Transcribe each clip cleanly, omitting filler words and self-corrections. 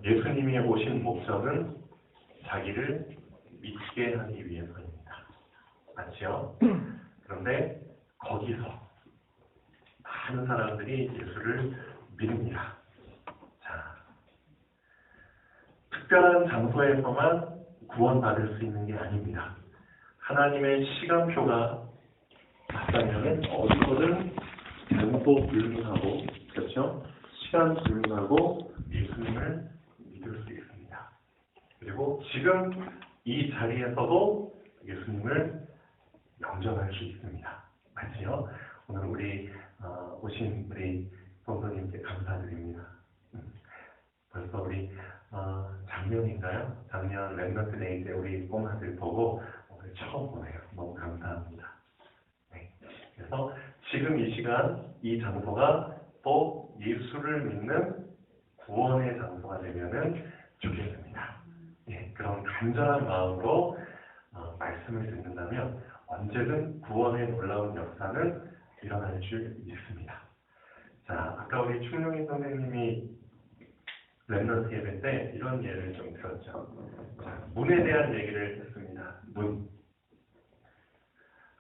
예수님이 오신 목적은 자기를 믿게 하기 위해서입니다. 맞지요? 그런데 거기서 많은 사람들이 예수를 믿습니다. 자, 특별한 장소에서만 구원받을 수 있는 게 아닙니다. 하나님의 시간표가 맞다면 어디서든 장소 불문하고, 그렇죠? 시간 불문하고 예수님을 믿을 수 있습니다. 그리고 지금 이 자리에서도 예수님을 영접할 수 있습니다. 맞지요? 오늘 우리 오신 우리 선생님께 감사드립니다. 벌써 우리 작년인가요? 작년 랩런트 데이 때 우리 꼬마들 보고 오늘 처음 보네요. 너무 감사합니다. 네. 그래서 지금 이 시간, 이 장소가 또 예수를 믿는 구원의 장소가 되면은 좋겠습니다. 예, 그런 간절한 마음으로 말씀을 듣는다면 언제든 구원의 놀라운 역사는 일어날 줄 믿습니다. 자, 아까 우리 충룡희 선생님이 랩런트 예배 때 이런 예를 좀 들었죠. 자, 문에 대한 얘기를 했습니다. 문.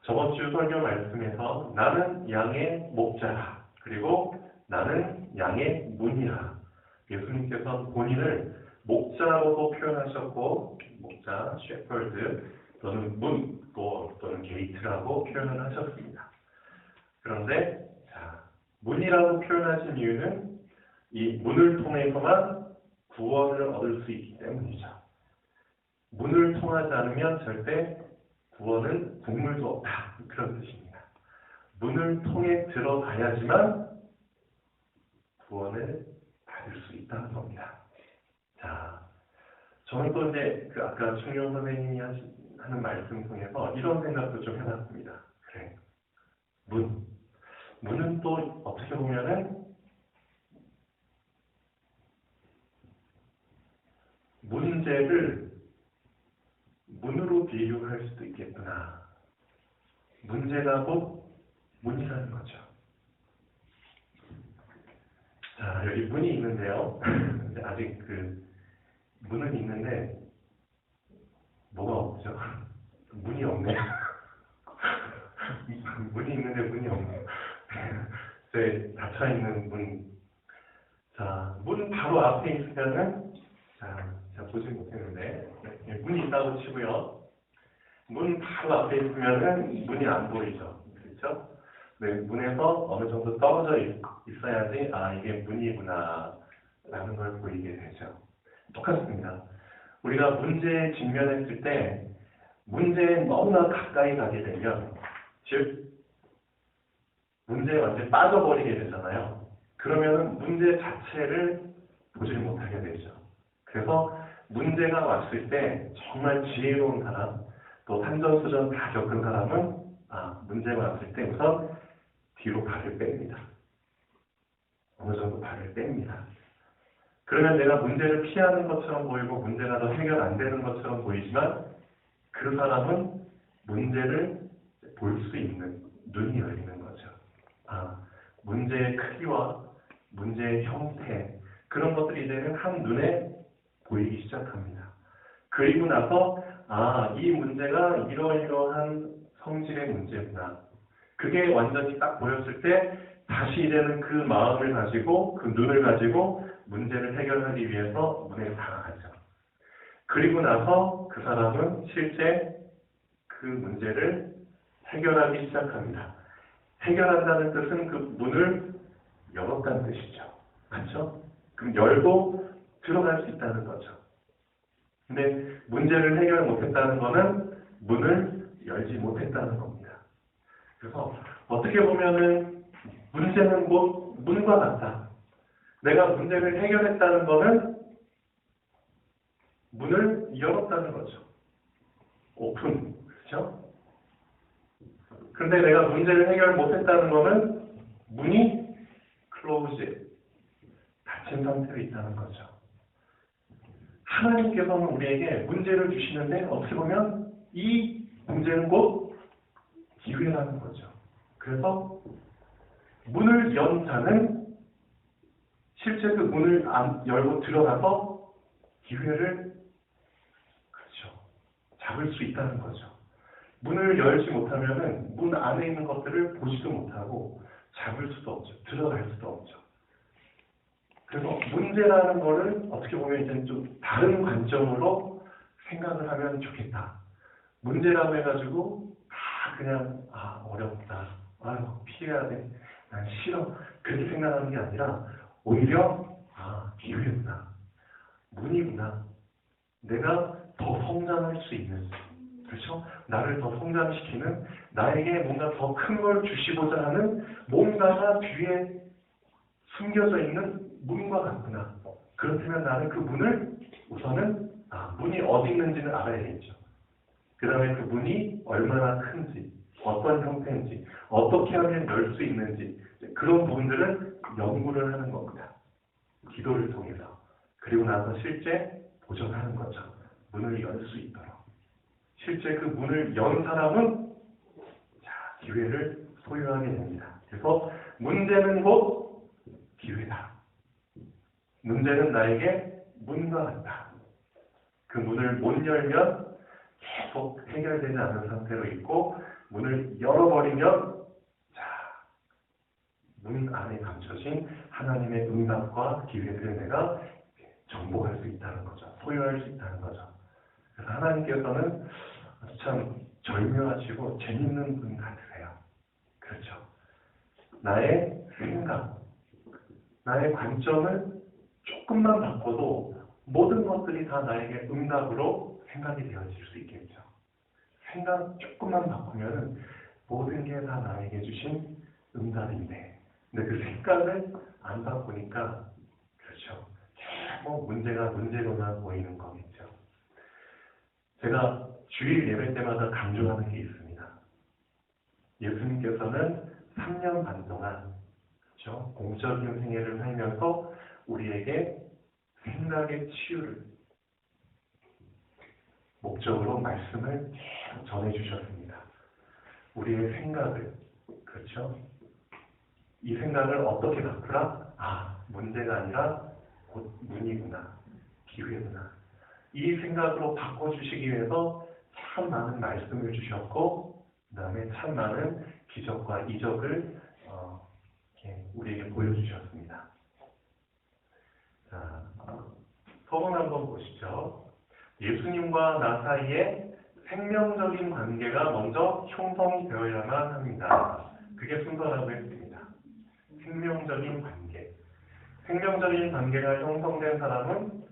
저번 주 설교 말씀에서 나는 양의 목자라, 그리고 나는 양의 문이라. 예수님께서 본인을 목자로도 표현하셨고, 목자, 셰퍼드, 또는 문, 또는 게이트라고 표현을 하셨습니다. 그런데 자, 문이라고 표현하신 이유는 이 문을 통해서만 구원을 얻을 수 있기 때문이죠. 문을 통하지 않으면 절대 구원은 국물도 없다. 그런 뜻입니다. 문을 통해 들어가야지만 구원을 받을 수 있다는 겁니다. 자, 저는 또 이제 아까 충룡 선생님이 하는 말씀 통해서 이런 생각도 좀 해봤습니다. 그래, 문은 또 어떻게 보면은 문제를 문으로 비유할 수도 있겠구나. 문제가 곧 문이라는 거죠. 자, 여기 문이 있는데요. 근데 아직 문은 있는데 뭐가 없죠? 문이 없네. 문이 있는데 문이 없네. 닫혀있는 문. 자, 문 바로 앞에 있으면은, 제가 보지 못했는데, 문이 있다고 치고요. 문 바로 앞에 있으면은 문이 안 보이죠. 그렇죠? 네, 문에서 어느 정도 떨어져 있어야지, 이게 문이구나, 라는 걸 보이게 되죠. 똑같습니다. 우리가 문제에 직면했을 때, 문제에 너무나 가까이 가게 되면, 즉, 문제에 완전히 빠져버리게 되잖아요. 그러면 문제 자체를 보지 못하게 되죠. 그래서 문제가 왔을 때 정말 지혜로운 사람, 또 산전수전 다 겪은 사람은 문제가 왔을 때 우선 뒤로 발을 뺍니다. 어느 정도 발을 뺍니다. 그러면 내가 문제를 피하는 것처럼 보이고 문제가 더 해결 안 되는 것처럼 보이지만 그 사람은 문제를 볼 수 있는 눈이 열리는 거죠. 문제의 크기와 문제의 형태, 그런 것들이 이제는 한눈에 보이기 시작합니다. 그리고 나서 이 문제가 이러이러한 성질의 문제구나. 그게 완전히 딱 보였을 때 다시 이제는 그 마음을 가지고 그 눈을 가지고 문제를 해결하기 위해서 문에 다가가죠. 그리고 나서 그 사람은 실제 그 문제를 해결하기 시작합니다. 해결한다는 뜻은 그 문을 열었다는 뜻이죠. 맞죠? 그럼 열고 들어갈 수 있다는 거죠. 근데 문제를 해결 못했다는 것은 문을 열지 못했다는 겁니다. 그래서 어떻게 보면은 문제는 곧 문과 같다. 내가 문제를 해결했다는 것은 문을 열었다는 거죠. 오픈. 그렇죠? 그런데 내가 문제를 해결 못했다는 것은 문이 클로즈, 닫힌 상태로 있다는 거죠. 하나님께서는 우리에게 문제를 주시는데 어떻게 보면 이 문제는 곧 기회라는 거죠. 그래서 문을 연 자는 실제 그 문을 열고 들어가서 기회를 그렇죠. 잡을 수 있다는 거죠. 문을 열지 못하면은 문 안에 있는 것들을 보지도 못하고 잡을 수도 없죠. 들어갈 수도 없죠. 그래서 문제라는 거를 어떻게 보면 이제 좀 다른 관점으로 생각을 하면 좋겠다. 문제라고 해가지고 다 그냥 어렵다. 아유 피해야 돼. 난 싫어. 그렇게 생각하는 게 아니라 오히려 기회구나. 문이구나. 내가 더 성장할 수 있는 그렇죠? 나를 더 성장시키는 나에게 뭔가 더 큰 걸 주시고자 하는 뭔가가 뒤에 숨겨져 있는 문과 같구나. 그렇다면 나는 그 문을 우선은 문이 어디 있는지는 알아야겠죠. 그 다음에 그 문이 얼마나 큰지, 어떤 형태인지, 어떻게 하면 열 수 있는지 그런 부분들은 연구를 하는 겁니다. 기도를 통해서. 그리고 나서 실제 도전하는 거죠. 문을 열 수 있도록. 실제 그 문을 연 사람은 기회를 소유하게 됩니다. 그래서 문제는 곧 기회다. 문제는 나에게 문과 같다. 그 문을 못 열면 계속 해결되지 않은 상태로 있고 문을 열어버리면 문 안에 감춰진 하나님의 응답과 기회들을 내가 정복할 수 있다는 거죠. 소유할 수 있다는 거죠. 그래서 하나님께서는 참 절묘하시고 재밌는 분 같으세요. 그렇죠. 나의 생각, 나의 관점을 조금만 바꿔도 모든 것들이 다 나에게 응답으로 생각이 되어질 수 있겠죠. 생각 조금만 바꾸면 모든 게 다 나에게 주신 응답인데 근데 그 생각을 안 바꾸니까 그렇죠. 계속 문제가 문제로만 보이는 거겠죠. 제가 주일 예배 때마다 강조하는 게 있습니다. 예수님께서는 3년 반 동안 그렇죠? 공적인 생애를 살면서 우리에게 생각의 치유를 목적으로 말씀을 계속 전해주셨습니다. 우리의 생각을 그렇죠? 이 생각을 어떻게 바꾸라? 문제가 아니라 곧 문이구나. 기회구나. 이 생각으로 바꿔주시기 위해서 참 많은 말씀을 주셨고 그 다음에 참 많은 기적과 이적을 우리에게 보여주셨습니다. 자, 서론 한번 보시죠. 예수님과 나 사이에 생명적인 관계가 먼저 형성이 되어야만 합니다. 그게 순서라고 했습니다. 생명적인 관계. 생명적인 관계가 형성된 사람은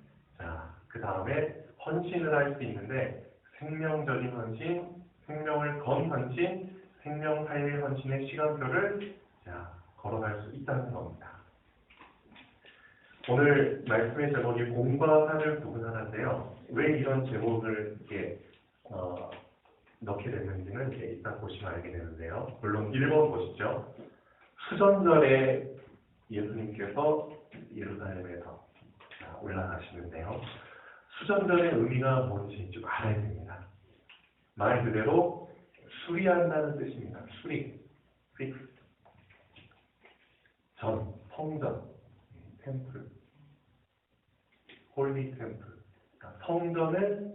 그 다음에 헌신을 할 수 있는데 생명적인 헌신, 생명을 건 헌신, 생명 사이의 헌신의 시간표를 걸어갈 수 있다는 겁니다. 오늘 말씀의 제목이 공과 사를 구분하는데요. 왜 이런 제목을 이렇게 넣게 됐는지는 이따 보시면 알게 되는데요. 물론 1번 보시죠. 수전절에 예수님께서 예루살렘에서 올라가시는데요. 수전절의 의미가 뭔지 좀 알아야 됩니다. 말 그대로 수리한다는 뜻입니다. 수리, fix. 전, 성전, 템플, 홀리 템플. 성전을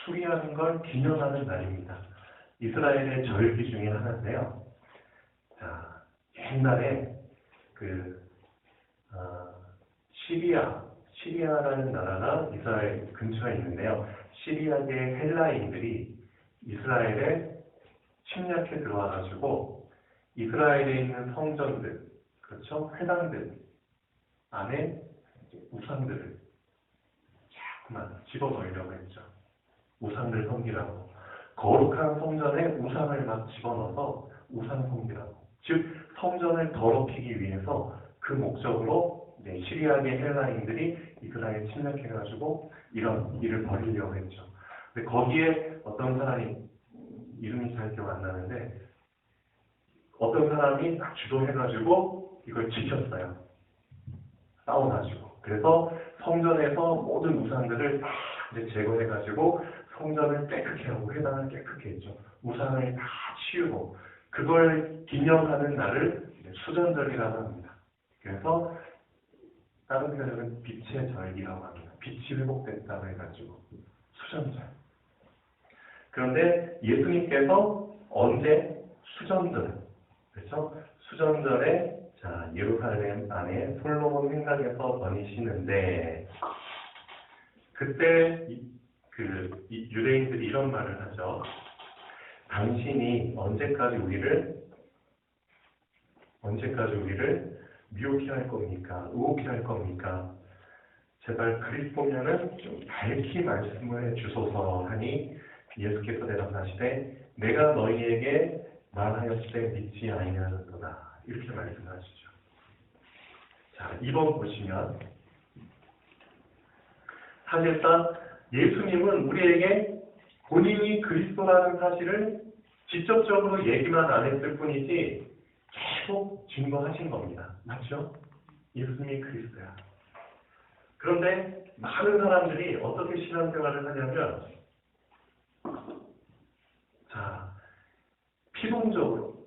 수리하는 걸 기념하는 날입니다. 이스라엘의 절기 중에 하나인데요. 옛날에 시리아라는 나라가 이스라엘 근처에 있는데요. 시리아계 헬라인들이 이스라엘에 침략해 들어와가지고 이스라엘에 있는 성전들, 그렇죠? 회당들 안에 우상들을 자꾸만 집어넣으려고 했죠. 우상들 섬기라고. 거룩한 성전에 우상을 막 집어넣어서 우상 섬기라고. 즉 성전을 더럽히기 위해서 그 목적으로 시리아계 헬라인들이 이스라엘 침략해가지고 이런 일을 벌이려고 했죠. 근데 거기에 어떤 사람이 이름이 잘 기억 안 나는데 어떤 사람이 딱 주도해가지고 이걸 지켰어요. 싸워가지고. 그래서 성전에서 모든 우상들을 다 제거해가지고 성전을 깨끗게 하고 회당을 깨끗게 했죠. 우상을 다 치우고 그걸 기념하는 날을 수전절이라고 합니다. 그래서 다른 표현은 빛의 절기라고 합니다. 빛이 회복됐다고 해가지고 수전절. 그런데 예수님께서 언제 수전절, 그렇죠? 수전절에 자 예루살렘 안에 솔로몬 횡단에서 거니시는데 그때 이 유대인들이 이런 말을 하죠. 당신이 언제까지 우리를 미혹해 할 겁니까? 의혹해 할 겁니까? 제발 그리스도면은 좀 밝히 말씀을 해주소서 하니 예수께서 대답하시되 내가 너희에게 말하였을 때 믿지 아니하는도다. 이렇게 말씀하시죠. 자, 2번 보시면 사실상 예수님은 우리에게 본인이 그리스도라는 사실을 직접적으로 얘기만 안 했을 뿐이지 계속 증거하신 겁니다. 맞죠? 예수님이 그리스도야. 그런데 많은 사람들이 어떻게 신앙생활을 하냐면 자, 피동적으로,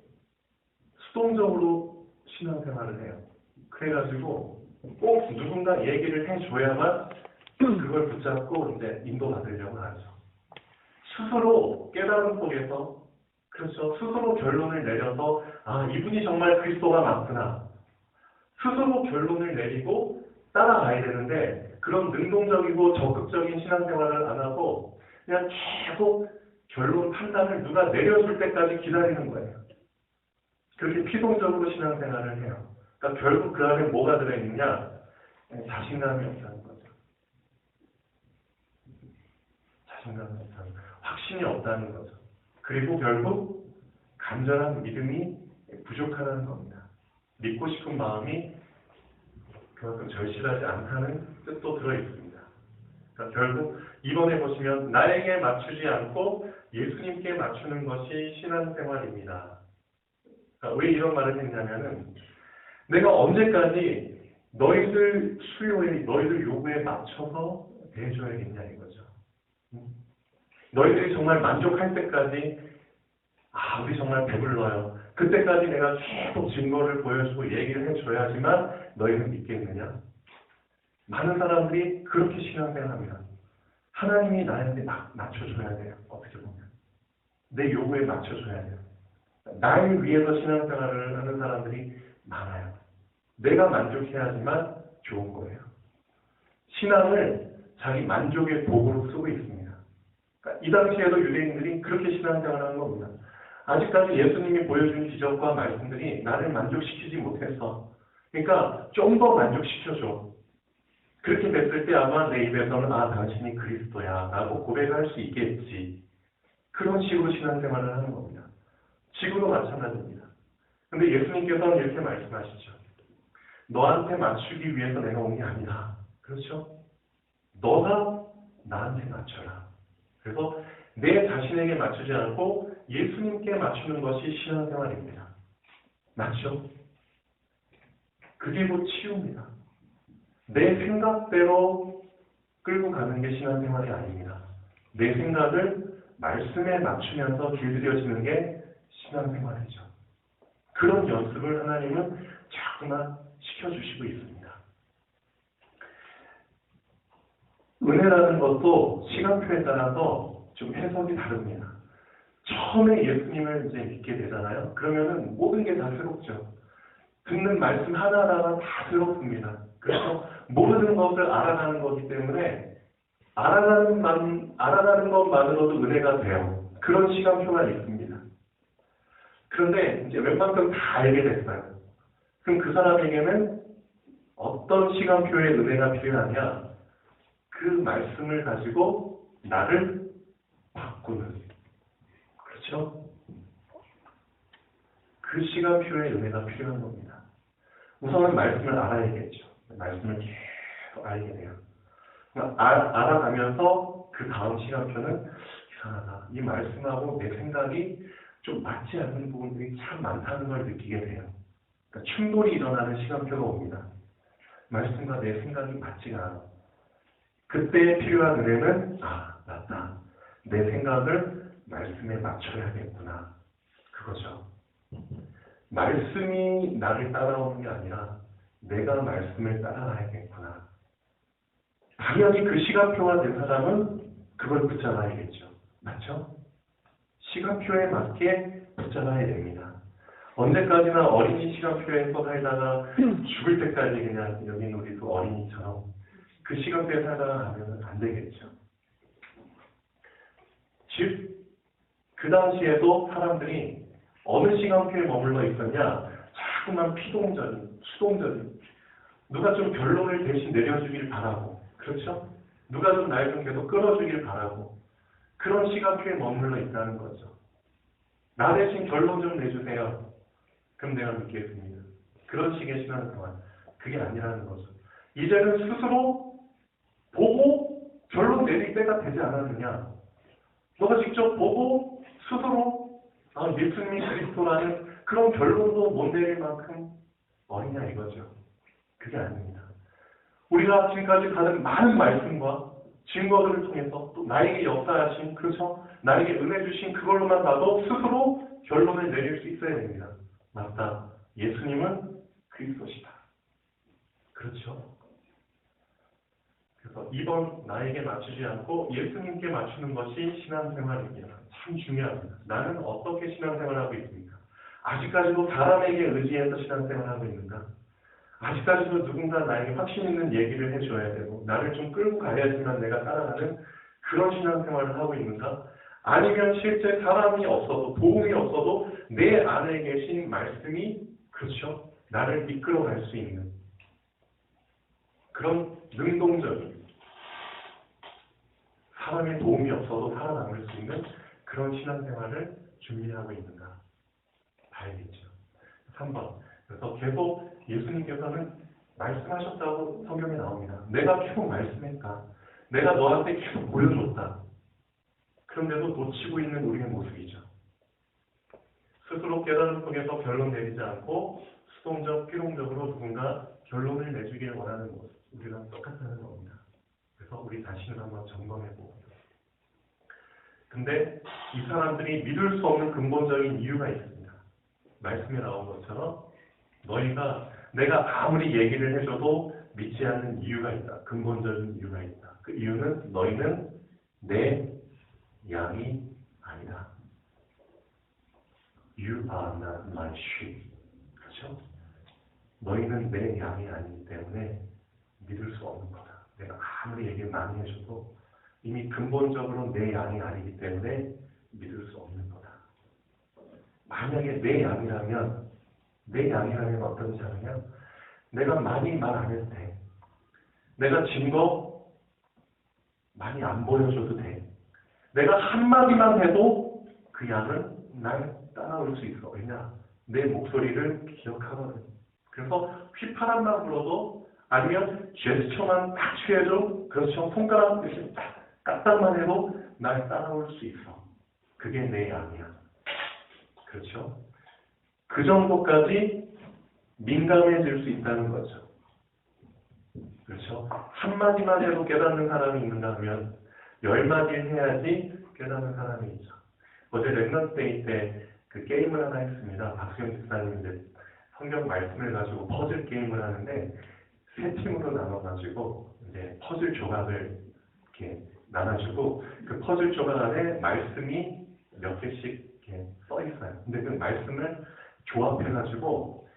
수동적으로 신앙생활을 해요. 그래가지고 꼭 누군가 얘기를 해줘야만 그걸 붙잡고 이제 인도받으려고 하죠. 스스로 깨달음 속에서 그렇죠. 스스로 결론을 내려서 아 이분이 정말 그리스도가 맞구나. 스스로 결론을 내리고 따라가야 되는데 그런 능동적이고 적극적인 신앙생활을 안 하고 그냥 계속 결론 판단을 누가 내려줄 때까지 기다리는 거예요. 그렇게 피동적으로 신앙생활을 해요. 그러니까 결국 그 안에 뭐가 들어있느냐? 자신감이 없다는 거죠. 자신감이 없다는 거예요. 확신이 없다는 거죠. 그리고 결국 간절한 믿음이 부족하다는 겁니다. 믿고 싶은 마음이 그만큼 절실하지 않다는 뜻도 들어있습니다. 그러니까 결국 이번에 보시면 나에게 맞추지 않고 예수님께 맞추는 것이 신앙생활입니다. 그러니까 왜 이런 말을 했냐면은 내가 언제까지 너희들 수요에 너희들 요구에 맞춰서 대해줘야겠냐 이거죠. 너희들이 정말 만족할 때까지 아 우리 정말 배불러요. 그때까지 내가 계속 증거를 보여주고 얘기를 해줘야지만 너희는 믿겠느냐? 많은 사람들이 그렇게 신앙생활합니다. 하나님이 나한테 맞춰줘야 돼요. 어떻게 보면 내 요구에 맞춰줘야 돼요. 날 위해서 신앙생활을 하는 사람들이 많아요. 내가 만족해야지만 좋은 거예요. 신앙을 자기 만족의 도구로 쓰고 있습니다. 그러니까 이 당시에도 유대인들이 그렇게 신앙생활을 하는 겁니다. 아직까지 예수님이 보여준 기적과 말씀들이 나를 만족시키지 못했어. 그러니까 좀 더 만족시켜줘. 그렇게 됐을 때 아마 내 입에서는 아 당신이 그리스도야 라고 고백할 수 있겠지. 그런 식으로 신앙생활을 하는 겁니다. 지금도 마찬가지입니다. 근데 예수님께서는 이렇게 말씀하시죠. 너한테 맞추기 위해서 내가 온 게 아니다. 그렇죠? 너가 나한테 맞춰라. 그래서 내 자신에게 맞추지 않고 예수님께 맞추는 것이 신앙생활입니다. 맞죠? 그게 곧 치유입니다. 내 생각대로 끌고 가는 게 신앙생활이 아닙니다. 내 생각을 말씀에 맞추면서 길들여지는 게 신앙생활이죠. 그런 연습을 하나님은 자꾸만 시켜주시고 있습니다. 은혜라는 것도 시간표에 따라서 좀 해석이 다릅니다. 처음에 예수님을 이제 믿게 되잖아요. 그러면은 모든 게 다 새롭죠. 듣는 말씀 하나하나가 다 새롭습니다. 그래서 모르는 것을 알아가는 거기 때문에 알아가는 것만으로도 은혜가 돼요. 그런 시간표가 있습니다. 그런데 이제 웬만큼 다 알게 됐어요. 그럼 그 사람에게는 어떤 시간표의 은혜가 필요하냐? 그 말씀을 가지고 나를 바꾸는. 그렇죠? 그 시간표의 은혜가 필요한 겁니다. 우선은 말씀을 알아야겠죠. 말씀을 계속 알게 돼요. 알아가면서 그 다음 시간표는 이상하다. 이 말씀하고 내 생각이 좀 맞지 않는 부분들이 참 많다는 걸 느끼게 돼요. 그러니까 충돌이 일어나는 시간표가 옵니다. 말씀과 내 생각이 맞지가 않아. 그때 필요한 은혜는 맞다. 내 생각을 말씀에 맞춰야겠구나. 그거죠. 말씀이 나를 따라오는 게 아니라 내가 말씀을 따라가야겠구나. 당연히 그 시간표가 된 사람은 그걸 붙잡아야겠죠. 맞죠? 시간표에 맞게 붙잡아야 됩니다. 언제까지나 어린이 시간표에서 살다가 죽을 때까지 그냥 여긴 우리도 어린이처럼 그 시간표에 살다가 가면 안 되겠죠. 즉, 그 당시에도 사람들이 어느 시간표에 머물러 있었냐? 자꾸만 피동적인, 수동적인, 누가 좀 결론을 대신 내려주길 바라고, 그렇죠? 누가 좀 날 좀 계속 끌어주길 바라고, 그런 시간표에 머물러 있다는 거죠. 나 대신 결론 좀 내주세요. 그럼 내가 믿겠습니다. 그런 식의 신앙생활. 그게 아니라는 거죠. 이제는 스스로 보고 결론 내릴 때가 되지 않았느냐. 너가 직접 보고 스스로 예수님이 그리스도라는 그런 결론도 못 내릴 만큼 어리냐 이거죠. 그게 아닙니다. 우리가 지금까지 받은 많은 말씀과 증거들을 통해서 또 나에게 역사하신, 그렇죠? 나에게 은혜 주신 그걸로만 봐도 스스로 결론을 내릴 수 있어야 됩니다. 맞다. 예수님은 그리스도시다. 그렇죠? 그래서 이번 나에게 맞추지 않고 예수님께 맞추는 것이 신앙생활입니다. 참 중요합니다. 나는 어떻게 신앙생활하고 있습니까? 아직까지도 사람에게 의지해서 신앙생활하고 있는가? 아직까지도 누군가 나에게 확신 있는 얘기를 해줘야 되고 나를 좀 끌고 가야지만 내가 따라가는 그런 신앙생활을 하고 있는가? 아니면 실제 사람이 없어도 도움이 없어도 내 안에 계신 말씀이 그렇죠? 나를 이끌어갈 수 있는 그런 능동적인 사람의 도움이 없어도 살아남을 수 있는 그런 신앙생활을 준비하고 있는가 봐야겠죠. 3번. 그래서 계속 예수님께서는 말씀하셨다고 성경에 나옵니다. 내가 계속 말씀했다. 내가 너한테 계속 보여줬다. 그런데도 놓치고 있는 우리의 모습이죠. 스스로 깨달음 속에서 결론 내리지 않고 수동적, 필용적으로 누군가 결론을 내주길 원하는 모습. 우리랑 똑같다는 겁니다. 그래서 우리 자신을 한번 점검해보고. 근데 이 사람들이 믿을 수 없는 근본적인 이유가 있습니다. 말씀에 나온 것처럼 너희가 내가 아무리 얘기를 해줘도 믿지 않는 이유가 있다. 근본적인 이유가 있다. 그 이유는 너희는 내 양이 아니다. You are not my sheep. 그렇죠? 너희는 내 양이 아니기 때문에 믿을 수 없는 거다. 내가 아무리 얘기를 많이 해줘도 이미 근본적으로 내 양이 아니기 때문에 믿을 수 없는 거다. 만약에 내 양이라면 어떤지 아느냐? 내가 많이 말 안 해도 돼. 내가 증거 많이 안 보여줘도 돼. 내가 한마디만 해도 그 양은 날 따라올 수 있어. 왜냐? 내 목소리를 기억하거든. 그래서 휘파람만 불어도 아니면 제스처만 딱 취해줘. 그렇죠? 손가락 이렇게 딱 까딱만 해도 날 따라올 수 있어. 그게 내 양이야. 그렇죠? 그 정도까지 민감해질 수 있다는 거죠. 그렇죠? 한마디만 해도 깨닫는 사람이 있는가 하면 10마디를 해야지 깨닫는 사람이 있죠. 어제 랩넌트 데이 때 그 게임을 하나 했습니다. 박수영 집사님 이제 성경 말씀을 가지고 퍼즐 게임을 하는데 세 팀으로 나눠가지고 이제 퍼즐 조각을 이렇게 나눠주고 그 퍼즐 조각 안에 말씀이 몇 개씩 이렇게 써 있어요. 근데 그 말씀을 조합해가지고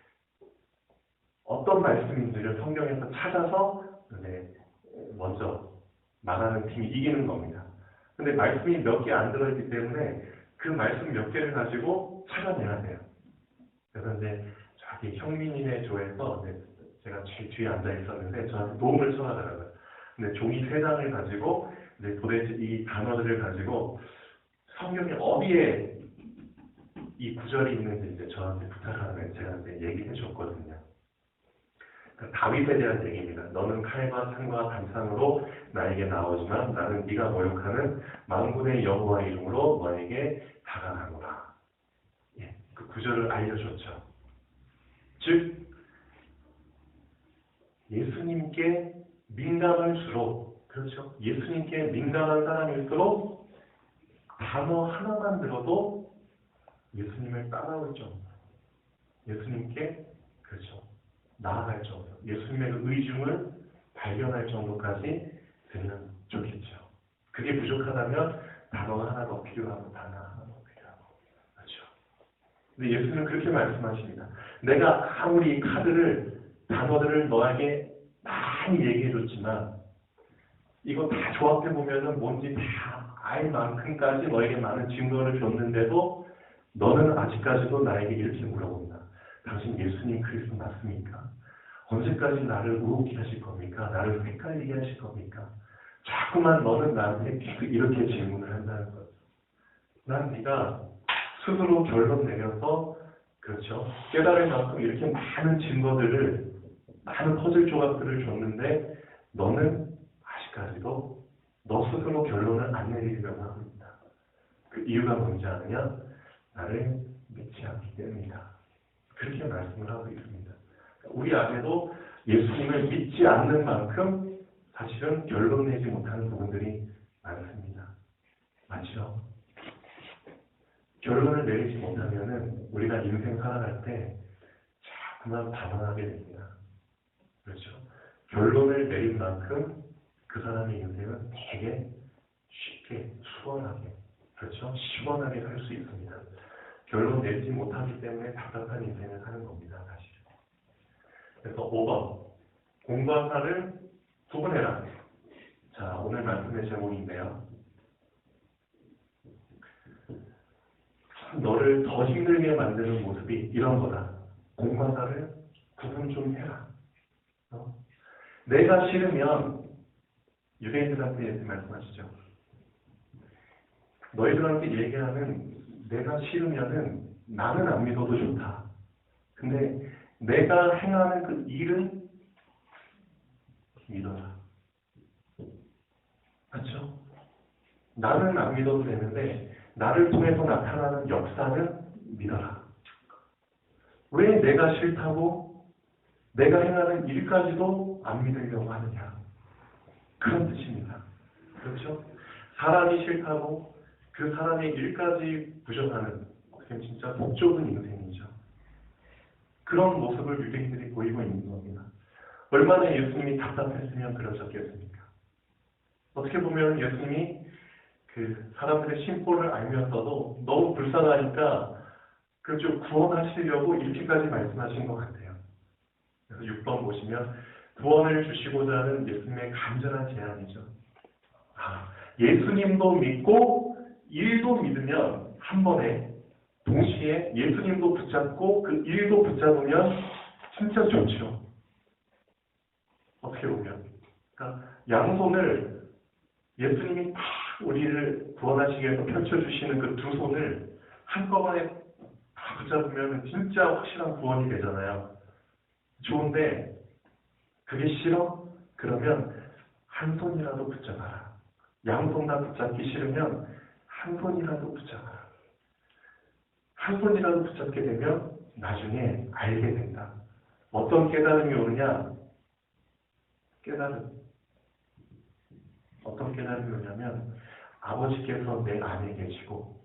어떤 말씀인지를 성경에서 찾아서 이제 먼저 말하는 팀이 이기는 겁니다. 근데 말씀이 몇 개 안 들어있기 때문에 그 말씀 몇 개를 가지고 찾아내야 돼요. 그래서 이제 저기 형민이네 조에서 제가 뒤에 앉아 있었는데 저한테 도움을 청하더라고요. 근데 종이 3장을 가지고 이제 도대체 이 단어들을 가지고 성경에 어디에 이 구절이 있는지 이제 저한테 부탁하면 제가 이제 얘기해 줬거든요. 그러니까 다윗에 대한 얘기입니다. 너는 칼과 창과 단창으로 나에게 나오지만 나는 네가 모욕하는 만군의 여호와 이름으로 너에게 다가가노라. 예, 그 구절을 알려줬죠. 즉 예수님께 민감할수록 그렇죠. 예수님께 민감한 사람일수록 단어 하나만 들어도 예수님을 따라올 정도, 예수님께 그렇죠 나아갈 정도, 예수님의 그 의중을 발견할 정도까지 되면 좋겠죠. 그게 부족하다면 단어가 하나 더 필요하고 단어 하나 더 필요하고. 그렇죠. 근데 예수는 그렇게 말씀하십니다. 내가 아무리 단어들을 너에게 많이 얘기해줬지만 이거 다 조합해보면은 뭔지 다 알 만큼까지 너에게 많은 증거를 줬는데도 너는 아직까지도 나에게 이렇게 물어본다. 당신 예수님 그리스도 맞습니까? 언제까지 나를 우습게 하실 겁니까? 나를 헷갈리게 하실 겁니까? 자꾸만 너는 나한테 이렇게 질문을 한다는 거죠. 난 네가 스스로 결론 내려서 그렇죠. 깨달을 만큼 이렇게 많은 증거들을 많은 퍼즐 조각들을 줬는데 너는 아직까지도 너 스스로 결론을 안 내리려고 합니다. 그 이유가 뭔지 아느냐? 나를 믿지 않기 때문이다. 그렇게 말씀을 하고 있습니다. 우리 안에도 예수님을 믿지 않는 만큼 사실은 결론 내지 못하는 부분들이 많습니다. 맞죠? 결론을 내리지 못하면은 우리가 인생 살아갈 때 자꾸만 반항하게 됩니다. 그렇죠? 결론을 내린 만큼 그 사람의 인생은 되게 쉽게 수월하게 그렇죠? 시원하게 살 수 있습니다. 결론 내지 못하기 때문에 답답한 인생을 사는 겁니다. 사실. 그래서 5번 공과 사를 구분해라. 자, 오늘 말씀의 제목인데요. 너를 더 힘들게 만드는 모습이 이런 거다. 공과 사를 구분 좀 해라. 내가 싫으면 유대인들한테 이렇게 말씀하시죠. 너희들한테 얘기하는 내가 싫으면은 나는 안 믿어도 좋다. 근데 내가 행하는 그 일은 믿어라. 맞죠? 나는 안 믿어도 되는데 나를 통해서 나타나는 역사는 믿어라. 왜 내가 싫다고 내가 행하는 일까지도 안 믿으려고 하느냐. 그런 뜻입니다. 그렇죠? 사람이 싫다고 그 사람의 일까지 부정하는 그게 진짜 복 좁은 인생이죠. 그런 모습을 유대인들이 보이고 있는 겁니다. 얼마나 예수님이 답답했으면 그러셨겠습니까? 어떻게 보면 예수님이 그 사람들의 심보를 알면서도 너무 불쌍하니까 그좀 구원하시려고 이렇게까지 말씀하신 것 같아요. 그래서 6번 보시면 구원을 주시고자 하는 예수님의 간절한 제안이죠. 예수님도 믿고 일도 믿으면 한 번에 동시에 예수님도 붙잡고 그 일도 붙잡으면 진짜 좋죠. 어떻게 보면. 그러니까 양손을 예수님이 다 우리를 구원하시기 위해서 펼쳐주시는 그 두 손을 한꺼번에 다 붙잡으면 진짜 확실한 구원이 되잖아요. 좋은데 그게 싫어? 그러면 한 손이라도 붙잡아라. 양손 다 붙잡기 싫으면 한 손이라도 붙잡아라. 한 손이라도 붙잡게 되면 나중에 알게 된다. 어떤 깨달음이 오느냐? 어떤 깨달음이 오냐면 아버지께서 내 안에 계시고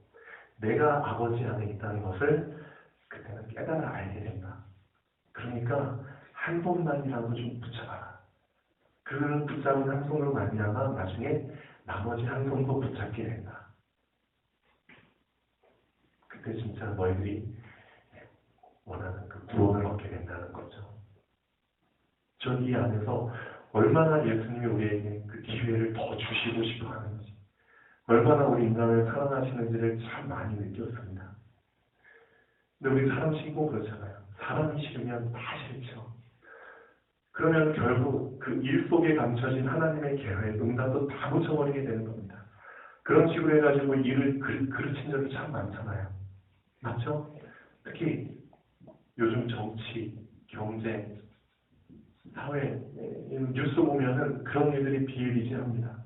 내가 아버지 안에 있다는 것을 그때는 깨달아 알게 된다. 그러니까 한 손만이라도 좀 붙잡아라. 그 붙잡은 한 손으로 말미암아 나중에 나머지 한 손도 붙잡게 된다. 그때 진짜 너희들이 원하는 그 구원을 얻게 된다는 거죠. 전 이 안에서 얼마나 예수님이 우리에게 그 기회를 더 주시고 싶어 하는지, 얼마나 우리 인간을 사랑하시는지를 참 많이 느꼈습니다. 근데 우리 사람 신고 그렇잖아요. 사람이 싫으면 다 싫죠. 그러면 결국 그 일 속에 감춰진 하나님의 계획, 응답도 다 묻혀버리게 되는 겁니다. 그런 식으로 해가지고 일을 그르친 적이 참 많잖아요. 맞죠? 특히 요즘 정치, 경제, 사회, 뉴스 보면은 그런 일들이 비일비재합니다.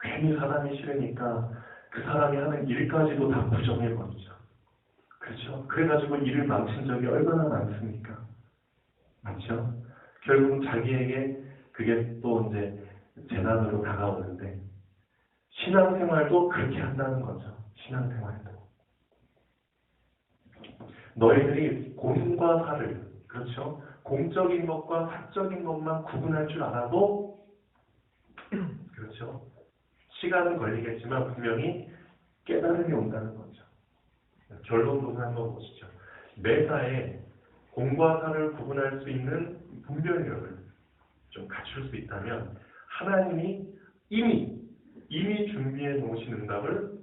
괜히 사람이 싫으니까 그 사람이 하는 일까지도 다 부정해버리죠. 그렇죠? 그래가지고 일을 망친 적이 얼마나 많습니까? 맞죠? 결국은 자기에게 그게 또 이제 재난으로 다가오는데 신앙생활도 그렇게 한다는 거죠. 신앙생활도. 너희들이 공과 사를, 그렇죠? 공적인 것과 사적인 것만 구분할 줄 알아도 그렇죠? 시간은 걸리겠지만 분명히 깨달음이 온다는 거죠. 결론부터 한번 보시죠. 매사에 공과 사를 구분할 수 있는 분별력을 좀 갖출 수 있다면 하나님이 이미 준비해 놓으신 응답을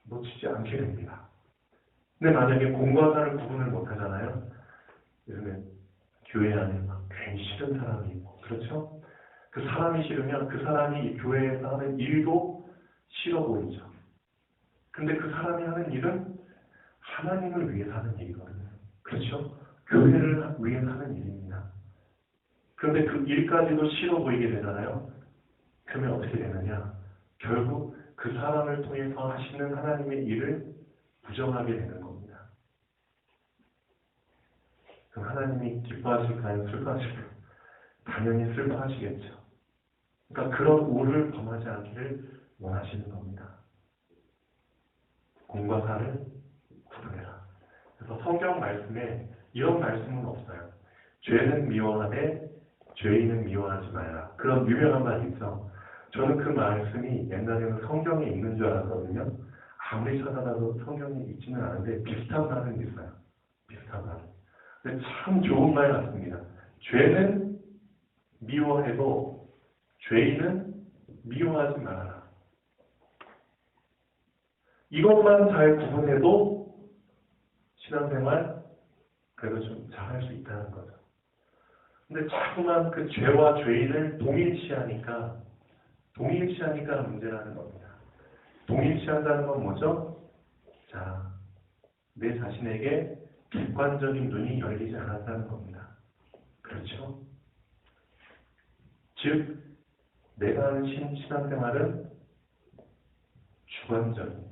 놓치지 않게 됩니다. 근데 만약에 공과 사를 구분을 못 하잖아요. 요즘에 교회 안에 막 괜히 싫은 사람이 있고, 그렇죠? 그 사람이 싫으면 그 사람이 교회에서 하는 일도 싫어 보이죠. 근데 그 사람이 하는 일은 하나님을 위해서 하는 일이거든요. 그렇죠? 교회를 위해서 하는 일입니다. 그런데 그 일까지도 싫어 보이게 되잖아요. 그러면 어떻게 되느냐? 결국 그 사람을 통해서 하시는 하나님의 일을 부정하게 되는 겁니다. 그럼 하나님이 기뻐하실까요? 슬퍼하실까요? 당연히 슬퍼하시겠죠. 그러니까 그런 오를 범하지 않기를 원하시는 겁니다. 공과 사를 구분해라. 그래서 성경 말씀에 이런 말씀은 없어요. 죄는 미워하되 죄인은 미워하지 말라. 그런 유명한 말이 있죠. 저는 그 말씀이 옛날에는 성경에 있는 줄 알았거든요. 아무리 찾아봐도 성경에 있지는 않은데 비슷한 말은 있어요. 비슷한 말. 근데 참 좋은 말 같습니다. 죄는 미워해도 죄인은 미워하지 말아라. 이것만 잘 구분해도 신앙생활 그래도 좀 잘할 수 있다는 거죠. 근데 자꾸만 그 죄와 죄인을 동일시하니까 문제라는 겁니다. 동일시한다는 건 뭐죠? 자, 내 자신에게 객관적인 눈이 열리지 않았다는 겁니다. 그렇죠? 즉, 내가 하는 신앙생활은 주관적인,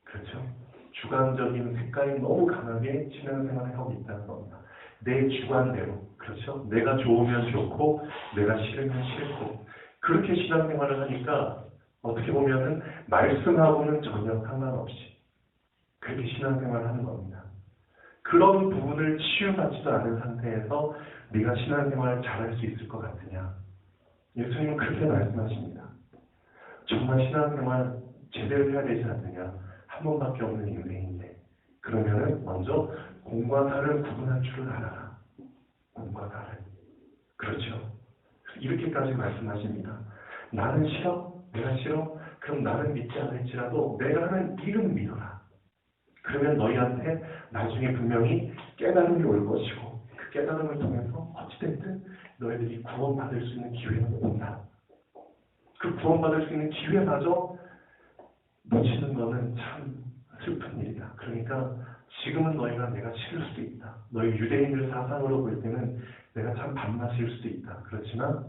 그렇죠? 주관적인 색깔이 너무 강하게 신앙생활을 하고 있다는 겁니다. 내 주관대로, 그렇죠? 내가 좋으면 좋고, 내가 싫으면 싫고, 그렇게 신앙생활을 하니까 어떻게 보면은 말씀하고는 전혀 상관없이 그렇게 신앙생활을 하는 겁니다. 그런 부분을 치유받지도 않은 상태에서 네가 신앙생활을 잘할 수 있을 것 같으냐? 예수님은 그렇게 말씀하십니다. 정말 신앙생활 제대로 해야 되지 않느냐? 한 번밖에 없는 인생인데 그러면은 먼저 공과 사를 구분할 줄을 알아라. 공과 사를. 그렇죠. 이렇게까지 말씀하십니다. 나는 싫어? 내가 싫어? 그럼 나는 믿지 않을지라도 내가 하는 일은 믿어라. 그러면 너희한테 나중에 분명히 깨달음이 올 것이고 그 깨달음을 통해서 어찌됐든 너희들이 구원받을 수 있는 기회는 온다. 그 구원받을 수 있는 기회마저 놓치는 것은 참 슬픈 일이다. 그러니까 지금은 너희가 내가 싫을 수도 있다. 너희 유대인들 사상으로 볼 때는 내가 참 밥맛일 수도 있다. 그렇지만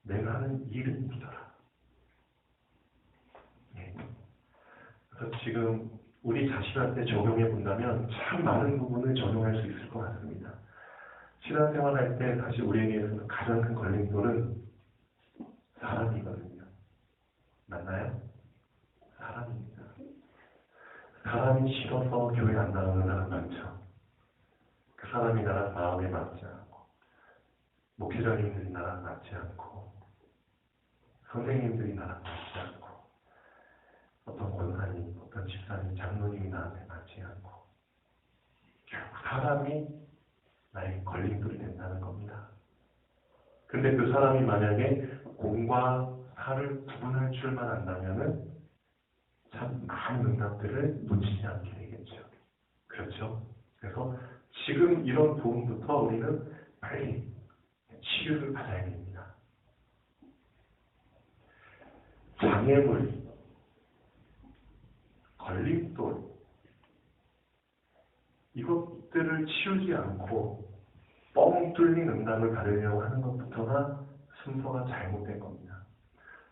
내가 하는 일은 믿어라. 예. 그래서 지금 우리 자신한테 적용해 본다면 참 많은 부분을 적용할 수 있을 것 같습니다. 신앙생활 할 때 사실 우리에게 있어서 가장 큰 걸림돌은 사람이거든요. 맞나요? 사람입니다. 사람이 싫어서 교회 안 나오는 사람 많죠. 그 사람이 나랑 마음에 맞지 않고 목회자님들이 나랑 맞지 않고 선생님들이 나랑 맞지 않고 어떤 권사님, 어떤 집사님, 장로님이 나한테 맞지 않고 결국 사람이 나의 걸림돌이 된다는 겁니다. 근데 그 사람이 만약에 공과 사를 구분할 줄만 안다면은 참 많은 응답들을 놓치지 않게 되겠죠. 그렇죠? 그래서 지금 이런 부분부터 우리는 빨리 치유를 받아야 됩니다. 장애물, 걸림돌, 이것들을 치우지 않고 뻥 뚫린 응답을 받으려고 하는 것부터가 순서가 잘못된 겁니다.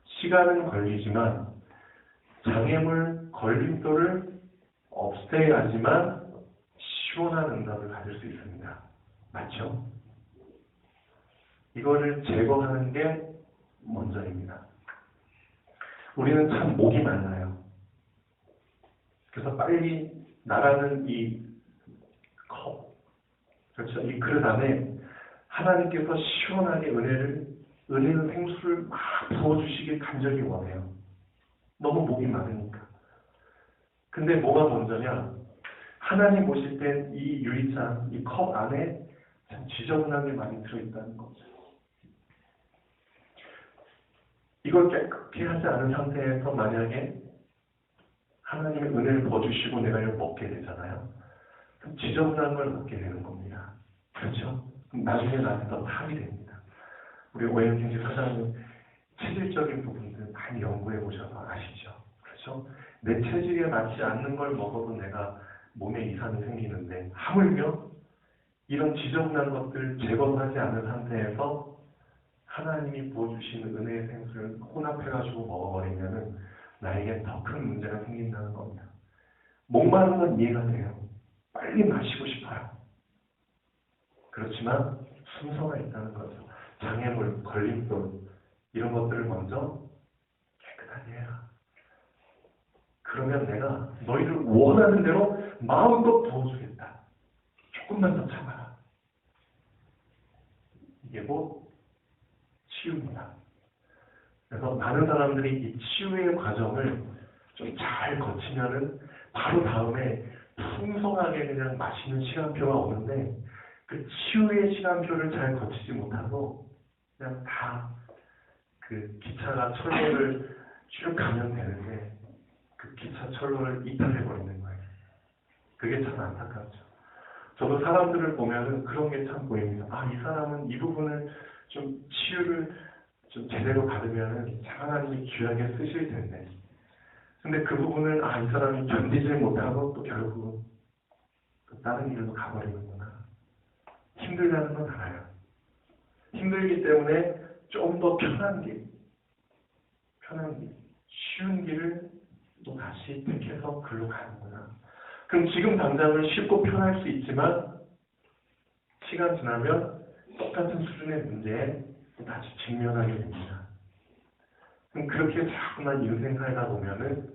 시간은 걸리지만 장애물, 걸림돌을 없애야지만 시원한 응답을 받을 수 있습니다. 맞죠? 이거를 제거하는 게 먼저입니다. 우리는 참 목이 많아요. 그래서 빨리 나라는 이 컵, 그렇죠? 이 그릇 안에 하나님께서 시원하게 은혜를 은혜의 생수를 막 부어주시길 간절히 원해요. 너무 목이 마르니까. 근데 뭐가 먼저냐? 하나님 보실 땐 이 유리잔, 이 컵 안에 참 지저분한 게 많이 들어있다는 거죠. 이걸 깨끗이 하지 않은 상태에서 만약에 하나님의 은혜를 부어주시고 내가 이걸 먹게 되잖아요. 그럼 지저분한 걸 먹게 되는 겁니다. 그렇죠? 그럼 나중에 나한테 더 탈이 됩니다. 우리 오행생지 사장님 체질적인 부분들 많이 연구해 보셔서 아시죠? 그렇죠? 내 체질에 맞지 않는 걸 먹어도 내가 몸에 이상이 생기는데 하물며 이런 지저분한 것들 제거하지 않은 상태에서 하나님이 부어주시는 은혜의 생수를 혼합해가지고 먹어버리면은 나에게 더 큰 문제가 생긴다는 겁니다. 목마른 건 이해가 돼요. 빨리 마시고 싶어요. 그렇지만 순서가 있다는 거죠. 장애물, 걸림돌 이런 것들을 먼저 깨끗하게 해라. 그러면 내가 너희를 원하는 대로 마음껏 부어주겠다. 조금만 더 참아라. 이게 뭐 치유입니다. 그래서 많은 사람들이 이 치유의 과정을 좀 잘 거치면은 바로 다음에 풍성하게 그냥 마시는 시간표가 오는데 그 치유의 시간표를 잘 거치지 못하고 그냥 다 그 기차가 철로를 쭉 가면 되는데 그 기차 철로를 이탈해버리는 거예요. 그게 참 안타깝죠. 저도 사람들을 보면은 그런 게 참 보입니다. 아, 이 사람은 이 부분을 좀 치유를 좀 제대로 받으면은 하나님이 귀하게 쓰실 텐데. 근데 그 부분을 이 사람이 견디지 못하고 또 결국은 또 다른 일로 가버리는구나. 힘들다는 건 알아요. 힘들기 때문에 좀 더 편한 길, 쉬운 길을 또 다시 택해서 글로 가는구나. 그럼 지금 당장은 쉽고 편할 수 있지만 시간 지나면 똑같은 수준의 문제에 또 다시 직면하게 됩니다. 그럼 그렇게 자꾸만 인생 살다 보면은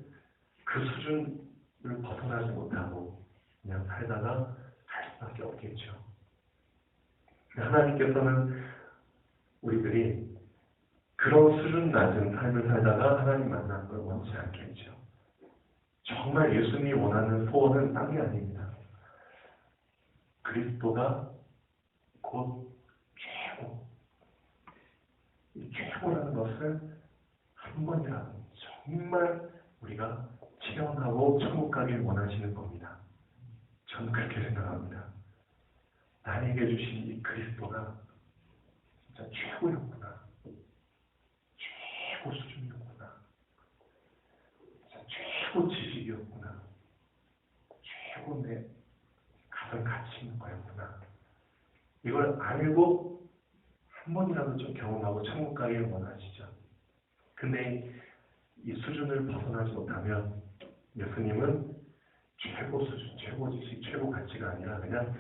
그 수준을 벗어나지 못하고 그냥 살다가 갈 수밖에 없겠죠. 하나님께서는 우리들이 그런 수준 낮은 삶을 살다가 하나님 만나는 걸 원치 않겠죠. 정말 예수님이 원하는 소원은 딴 게 아닙니다. 그리스도가 곧 최고. 이 최고라는 것을 한 번이라도 정말 우리가 체험하고 천국 가길 원하시는 겁니다. 저는 그렇게 생각합니다. 나에게 주신 이 그리스도가 진짜 최고였구나. 최고 수준이었구나. 진짜 최고 지식이었구나. 최고 내 가장 가치 있는 거였구나. 이걸 알고 한 번이라도 좀 경험하고 천국 가길 원하시죠. 근데 이 수준을 벗어나지 못하면 예수님은 최고 수준, 최고 지식, 최고 가치가 아니라 그냥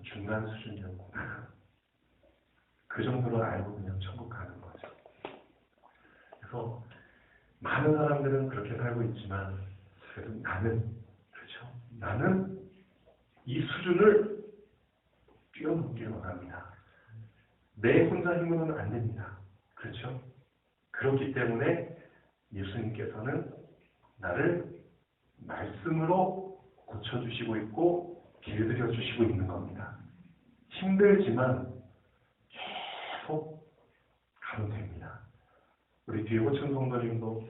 중간 수준이었구나. 그 정도로 알고 그냥 천국 가는 거죠. 그래서 많은 사람들은 그렇게 살고 있지만 그래도 나는 이 수준을 뛰어넘기를 원합니다. 내 혼자 힘으로는 안 됩니다. 그렇죠? 그렇기 때문에 예수님께서는 나를 말씀으로 고쳐주시고 있고 길들여 주시고 있는 겁니다. 힘들지만 계속 가면 됩니다. 우리 뒤에 호천 성도님도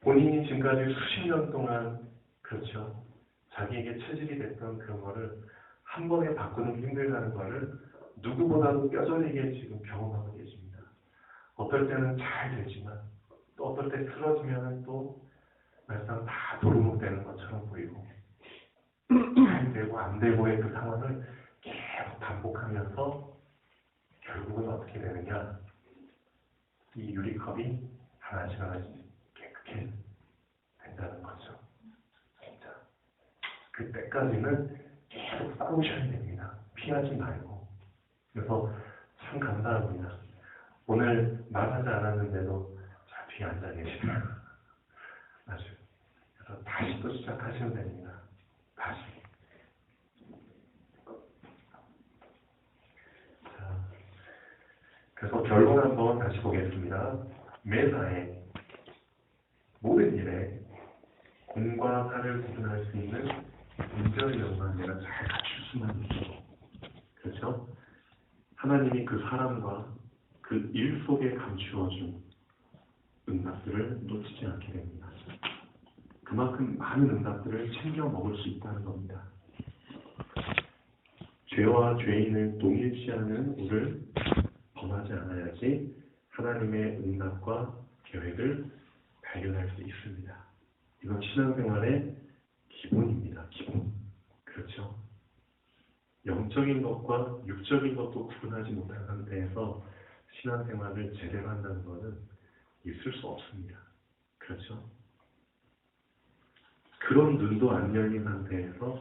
본인이 지금까지 수십 년 동안 그렇죠. 자기에게 체질이 됐던 그런 거를 한 번에 바꾸는 게 힘들다는 거를 누구보다도 뼈저리게 지금 경험하고 계십니다. 어떨 때는 잘 되지만 또 어떨 때 틀어지면 또 말상 다 도루묵 되는 것처럼 보이고 잘 되고 안 되고의 그 상황을 계속 반복하면서 결국은 어떻게 되느냐, 이 유리컵이 하나씩 깨끗해 된다는 거죠. 진짜 그때까지는 계속 싸우셔야 됩니다. 피하지 말고. 그래서 참 감사합니다. 오늘 말하지 않았는데도 저 뒤에 앉아 계시다. 아주. 그래서 다시 또 시작하시면 됩니다. 다시. 자, 그래서 결론 한번 다시 보겠습니다. 매사에 모든 일에 공과 사를 구분할 수 있는 분별력만 내가 잘 갖출 수만 있어. 그렇죠? 하나님이 그 사람과 그 일 속에 감추어준 응답들을 놓치지 않게 됩니다. 그만큼 많은 응답들을 챙겨 먹을 수 있다는 겁니다. 죄와 죄인을 동일시하는 우를 범하지 않아야지 하나님의 응답과 계획을 발견할 수 있습니다. 이건 신앙생활의 기본입니다. 기본. 그렇죠? 영적인 것과 육적인 것도 구분하지 못한 상태에서 신앙생활을 제대로 한다는 것은 있을 수 없습니다. 그렇죠? 그런 눈도 안 열린 상태에서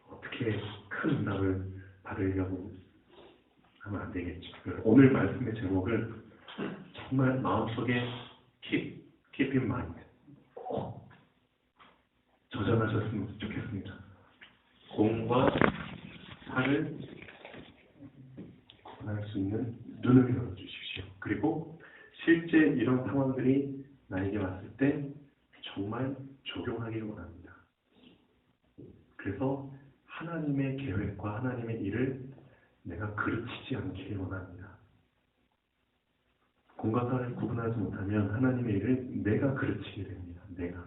어떻게 큰 응답을 받으려고 하면 안 되겠죠. 오늘 말씀의 제목을 정말 마음속에 keep in mind 꼭 저장하셨으면 좋겠습니다. 공과 사를 구분할 수 있는 눈을 열어주십시오. 그리고 실제 이런 상황들이 나에게 왔을 때 정말 적용하기를 원합니다. 그래서 하나님의 계획과 하나님의 일을 내가 그르치지 않기를 원합니다. 공과 사를 구분하지 못하면 하나님의 일을 내가 그르치게 됩니다. 내가.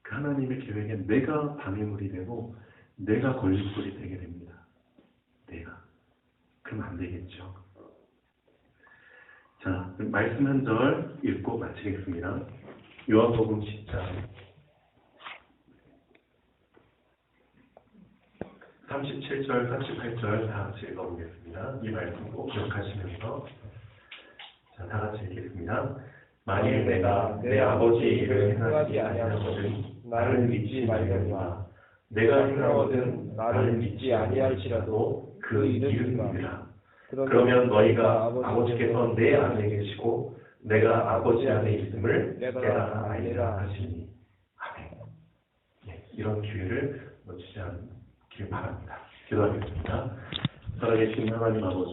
그 하나님의 계획에 내가 방해물이 되고 내가 걸림돌이 되게 됩니다. 내가. 그럼 안 되겠죠. 자, 말씀 한 절 읽고 마치겠습니다. 요한복음 10장 37절, 38절 다 같이 읽어보겠습니다. 이 말씀 꼭 기억하시면서 자, 다 같이 읽겠습니다. 만일 내가 내 아버지의 일을 행하지 아니하거든 나를 믿지 말려니와 내가 행하거든 나를 믿지 아니할지라도 그 이름이라. 그러면 너희가 아버지께서 내 안에 계시고 내가 아버지 안에 있음을 깨달아 알리라 하시니. 아멘. 네, 이런 기회를 놓치지 않길 바랍니다. 기도하겠습니다. 살아계신 하나님 아버지,